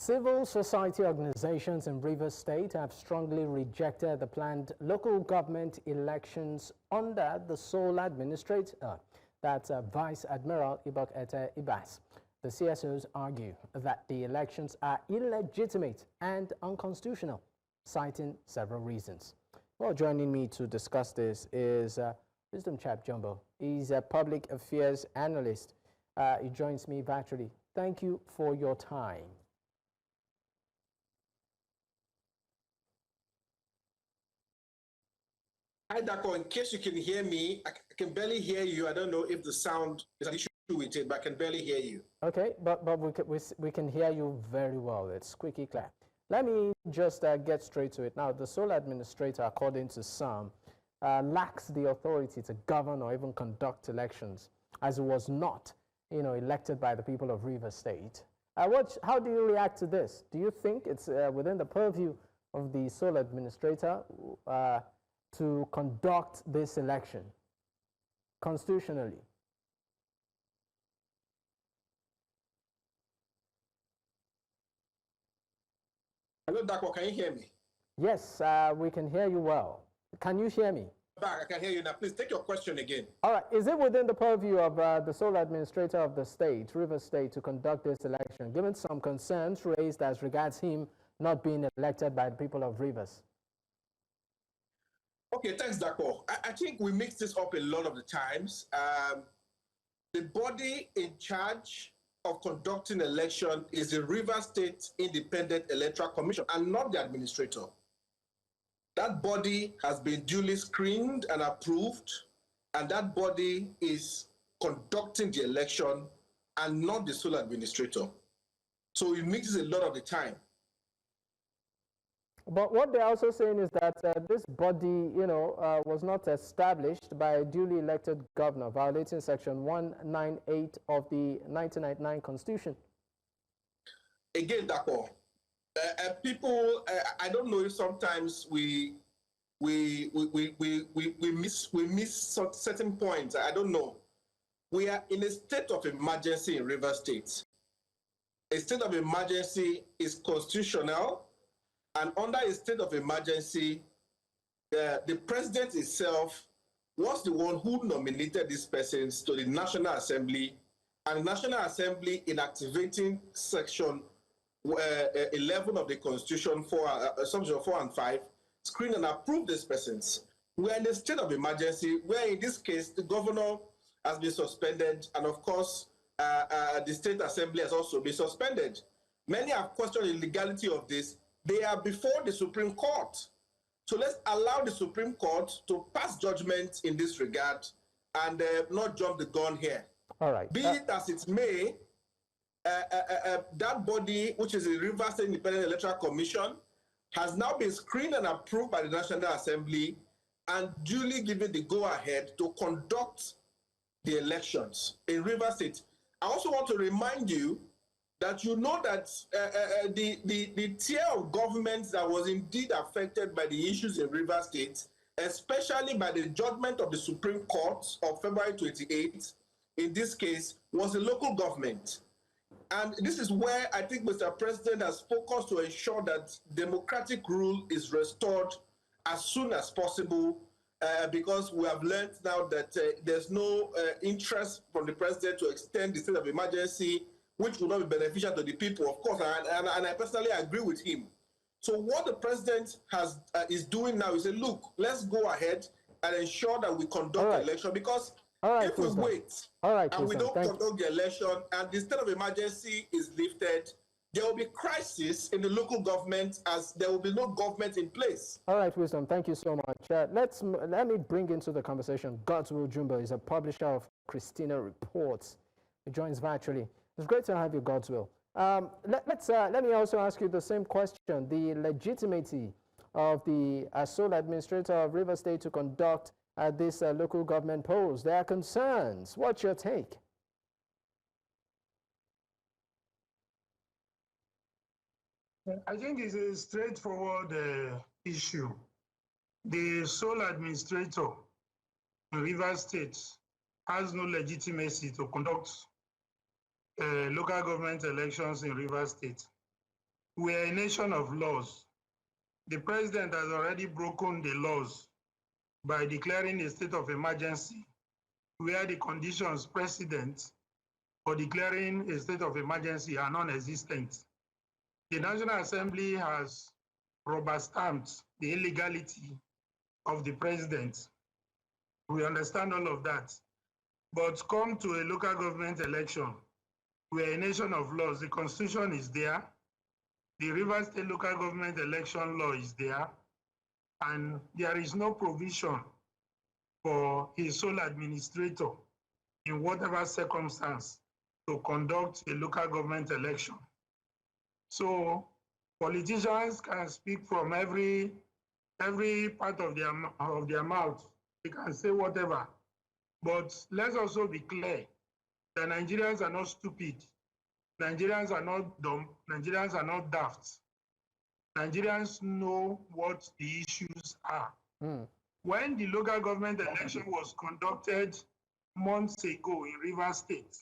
Civil society organizations in Rivers State have strongly rejected the planned local government elections under the sole administrator, that's Vice Admiral Ete-Ibas. The CSOs argue that the elections are illegitimate and unconstitutional, citing several reasons. Well, joining me to discuss this is Wisdom Chapp-Jumbo. He's a public affairs analyst. He joins me virtually. Thank you for your time. Hi, Dako. In case you can hear me, I can barely hear you. I don't know if the sound is an issue with it, but I can barely hear you. Okay, but we can hear you very well. It's squeaky clear. Let me just get straight to it. Now, the sole administrator, according to some, lacks the authority to govern or even conduct elections, as it was not, elected by the people of Rivers State. How do you react to this? Do you think it's within the purview of the sole administrator to conduct this election constitutionally? Hello, Dako, can you hear me? Yes, we can hear you well. Can you hear me? Back, I can hear you now. Please take your question again. All right. Is it within the purview of the sole administrator of the state, Rivers State, to conduct this election, given some concerns raised as regards him not being elected by the people of Rivers? Okay, thanks, Dako. I think we mix this up a lot of the times. The body in charge of conducting election is the Rivers State Independent Electoral Commission and not the administrator. That body has been duly screened and approved, and that body is conducting the election and not the sole administrator. So it mixes a lot of the time. But what they're also saying is that this body, was not established by a duly elected governor, violating Section 198 of the 1999 Constitution. Again, Dako, people, I don't know if sometimes we miss certain points. I don't know. We are in a state of emergency in Rivers State. A state of emergency is constitutional. And under a state of emergency, the president himself was the one who nominated these persons to the National Assembly, and the National Assembly, in activating Section 11 of the Constitution, Section 4 and 5, screened and approved these persons. We are in a state of emergency where, in this case, the governor has been suspended, and of course, the State Assembly has also been suspended. Many have questioned the legality of this. They are before the Supreme Court. So let's allow the Supreme Court to pass judgment in this regard and not jump the gun here. All right. Be it as it may, that body, which is the Rivers State Independent Electoral Commission, has now been screened and approved by the National Assembly and duly given the go-ahead to conduct the elections in Rivers State. I also want to remind you that the tier of governments that was indeed affected by the issues in Rivers State, especially by the judgment of the Supreme Court of February 28th, in this case, was the local government. And this is where I think Mr. President has focused to ensure that democratic rule is restored as soon as possible, because we have learned now that there's no interest from the president to extend the state of emergency, which will not be beneficial to the people, of course, and I personally agree with him. So what the president is doing now is say, look, let's go ahead and ensure that we conduct the election, because if we wait and we don't conduct the election and the state of emergency is lifted, there will be crisis in the local government as there will be no government in place. All right, Wisdom, thank you so much. Let me bring into the conversation Ete-Ibas is a publisher of Christina Reports. He joins virtually. It's great to have you, Ete-Ibas. Let me also ask you the same question. The legitimacy of the sole administrator of Rivers State to conduct this local government polls. There are concerns. What's your take? I think it's a straightforward issue. The sole administrator in Rivers State has no legitimacy to conduct local government elections in Rivers State. We are a nation of laws. The president has already broken the laws by declaring a state of emergency, where the conditions precedent for declaring a state of emergency are non-existent. The National Assembly has rubber-stamped the illegality of the president. We understand all of that. But come to a local government election, we are a nation of laws. The Constitution is there. The Rivers State local government election law is there. And there is no provision for a sole administrator in whatever circumstance to conduct a local government election. So politicians can speak from every part of their mouth. They can say whatever. But let's also be clear that Nigerians are not stupid. Nigerians are not dumb. Nigerians are not daft. Nigerians know what the issues are. When the local government election was conducted months ago in Rivers State,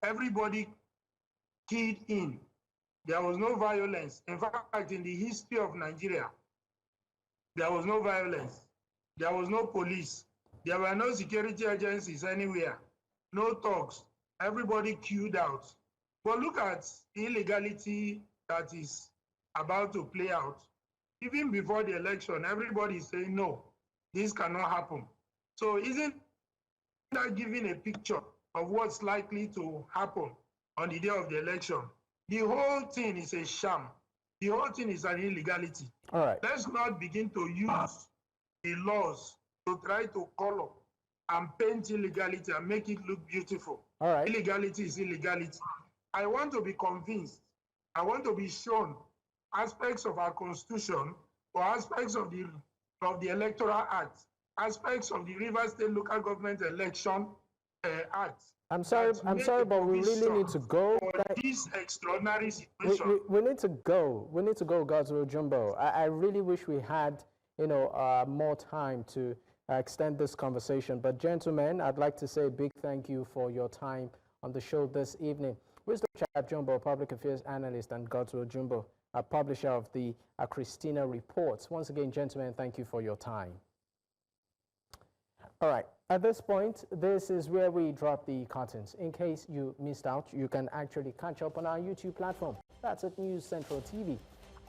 everybody keyed in. There was no violence. In fact, in the history of Nigeria, there was no violence. There was no police. There were no security agencies anywhere. No talks. Everybody queued out. But look at the illegality that is about to play out. Even before the election, everybody is saying, no, this cannot happen. So isn't that giving a picture of what's likely to happen on the day of the election? The whole thing is a sham. The whole thing is an illegality. All right. Let's not begin to use the laws to try to color and paint illegality and make it look beautiful. All right. Illegality is illegality. I want to be convinced. I want to be shown aspects of our constitution or aspects of the Electoral Act, aspects of the Rivers State Local Government Election Act. I'm sorry, but we really need to go. For this extraordinary situation. We need to go. We need to go, Chapp-Jumbo. I really wish we had, more time to extend this conversation. But gentlemen, I'd like to say a big thank you for your time on the show this evening. Wisdom Chapp-Jumbo, public affairs analyst, and Chapp-Jumbo, a publisher of the Christina Reports. Once again, gentlemen, thank you for your time. All right. At this point, this is where we drop the curtains. In case you missed out, you can actually catch up on our YouTube platform. That's at News Central TV. You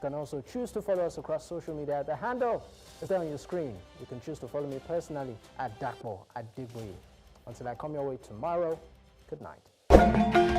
can also choose to follow us across social media. The handle is there on your screen. You can choose to follow me personally at Dakbo at Digboye. Until I come your way tomorrow, good night.